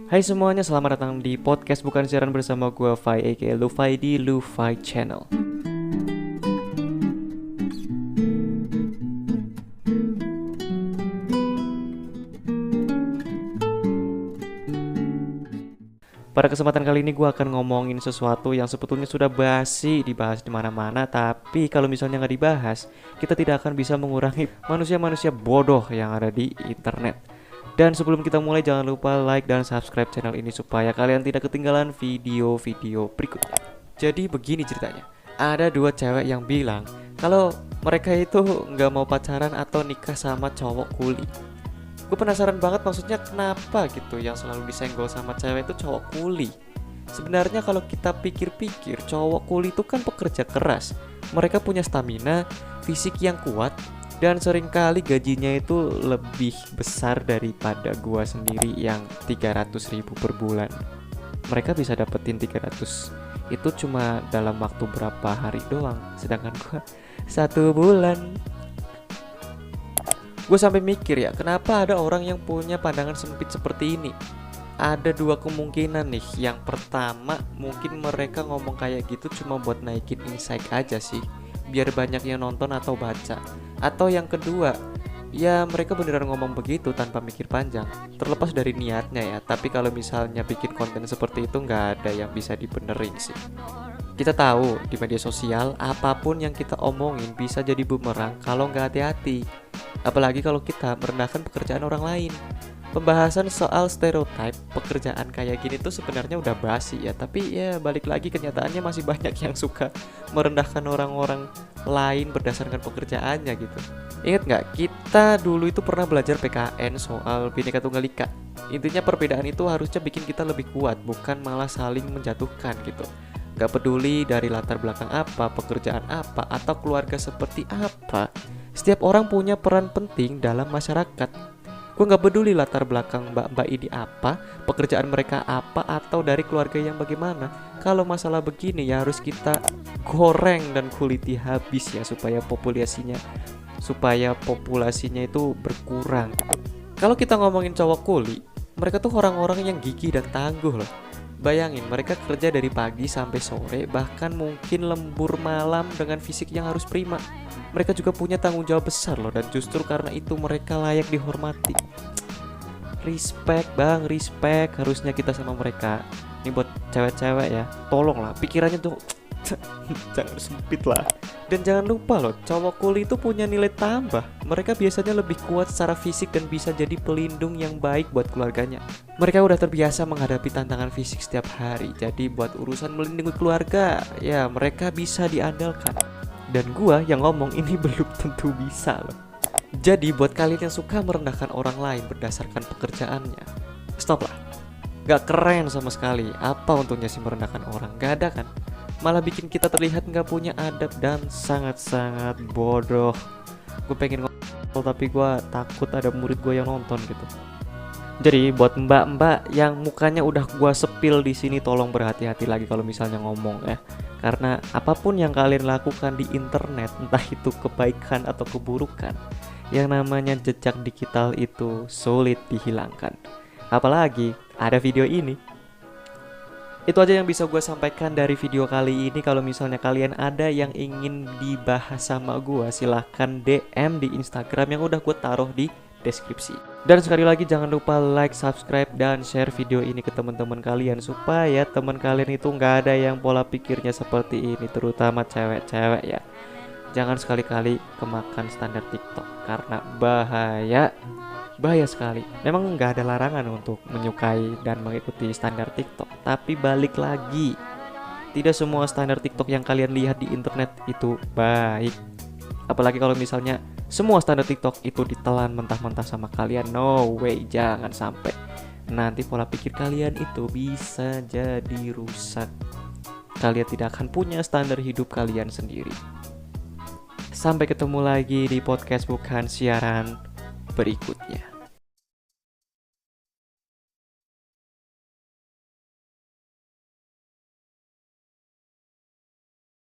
Hai semuanya, selamat datang di podcast Bukan Siaran bersama gue Fai aka Lufai di Lufai Channel. Pada kesempatan kali ini gue akan ngomongin sesuatu yang sebetulnya sudah basi dibahas di mana-mana, tapi kalau misalnya nggak dibahas, kita tidak akan bisa mengurangi manusia-manusia bodoh yang ada di internet. Dan sebelum kita mulai, jangan lupa like dan subscribe channel ini supaya kalian tidak ketinggalan video-video berikutnya. Jadi begini ceritanya, ada dua cewek yang bilang kalau mereka itu nggak mau pacaran atau nikah sama cowok kuli. Gue penasaran banget, maksudnya kenapa gitu yang selalu disenggol sama cewek itu cowok kuli. Sebenarnya kalau kita pikir-pikir, cowok kuli itu kan pekerja keras. Mereka punya stamina, fisik yang kuat, dan seringkali gajinya itu lebih besar daripada gua sendiri yang 300.000 per bulan. Mereka bisa dapetin 300 itu cuma dalam waktu berapa hari doang, sedangkan gua 1 bulan. Gue sampai mikir ya, kenapa ada orang yang punya pandangan sempit seperti ini? Ada dua kemungkinan nih. Yang pertama, mungkin mereka ngomong kayak gitu cuma buat naikin insight aja sih, biar banyak yang nonton atau baca. Atau yang kedua, ya mereka beneran ngomong begitu tanpa mikir panjang. Terlepas dari niatnya ya, tapi kalau misalnya bikin konten seperti itu nggak ada yang bisa dibenerin sih. Kita tahu di media sosial, apapun yang kita omongin bisa jadi bumerang kalau nggak hati-hati. Apalagi kalau kita merendahkan pekerjaan orang lain. Pembahasan soal stereotip pekerjaan kayak gini tuh sebenarnya udah basi ya, tapi ya balik lagi kenyataannya masih banyak yang suka merendahkan orang-orang lain berdasarkan pekerjaannya gitu. Ingat nggak, kita dulu itu pernah belajar PKN soal Bhinneka Tunggal Ika. Intinya perbedaan itu harusnya bikin kita lebih kuat, bukan malah saling menjatuhkan gitu. Gak peduli dari latar belakang apa, pekerjaan apa, atau keluarga seperti apa, setiap orang punya peran penting dalam masyarakat. Gue gak peduli latar belakang mbak-mbak ini apa, pekerjaan mereka apa, atau dari keluarga yang bagaimana. Kalau masalah begini ya harus kita goreng dan kuliti habis ya, supaya populasinya itu berkurang. Kalau kita ngomongin cowok kuli, mereka tuh orang-orang yang gigih dan tangguh loh. Bayangin, mereka kerja dari pagi sampai sore, bahkan mungkin lembur malam dengan fisik yang harus prima. Mereka juga punya tanggung jawab besar loh, dan justru karena itu mereka layak dihormati. Respect bang, respect harusnya kita sama mereka. Ini buat cewek-cewek ya, tolonglah pikirannya tuh jangan sempit lah. Dan jangan lupa loh, cowok kuli itu punya nilai tambah. Mereka biasanya lebih kuat secara fisik dan bisa jadi pelindung yang baik buat keluarganya. Mereka udah terbiasa menghadapi tantangan fisik setiap hari. Jadi buat urusan melindungi keluarga, ya mereka bisa diandalkan. Dan gua yang ngomong ini belum tentu bisa loh. Jadi buat kalian yang suka merendahkan orang lain berdasarkan pekerjaannya, stop lah. Gak keren sama sekali. Apa untungnya sih merendahkan orang? Gak ada kan? Malah bikin kita terlihat gak punya adab dan sangat-sangat bodoh. Gue pengen ngomong tapi gue takut ada murid gue yang nonton gitu. Jadi buat mbak-mbak yang mukanya udah gue sepil di sini, tolong berhati-hati lagi kalau misalnya ngomong ya. Karena apapun yang kalian lakukan di internet, entah itu kebaikan atau keburukan, yang namanya jejak digital itu sulit dihilangkan. Apalagi ada video ini. Itu aja yang bisa gue sampaikan dari video kali ini. Kalau misalnya kalian ada yang ingin dibahas sama gue, silahkan DM di Instagram yang udah gue taruh di deskripsi. Dan sekali lagi jangan lupa like, subscribe, dan share video ini ke teman-teman kalian, supaya teman kalian itu nggak ada yang pola pikirnya seperti ini, terutama cewek-cewek ya. Jangan sekali-kali kemakan standar TikTok karena bahaya sekali. Memang nggak ada larangan untuk menyukai dan mengikuti standar TikTok, tapi balik lagi, tidak semua standar TikTok yang kalian lihat di internet itu baik. Apalagi kalau misalnya semua standar TikTok itu ditelan mentah-mentah sama kalian. No way, jangan sampai. Nanti pola pikir kalian itu bisa jadi rusak. Kalian tidak akan punya standar hidup kalian sendiri. Sampai ketemu lagi di podcast Bukan Siaran berikutnya.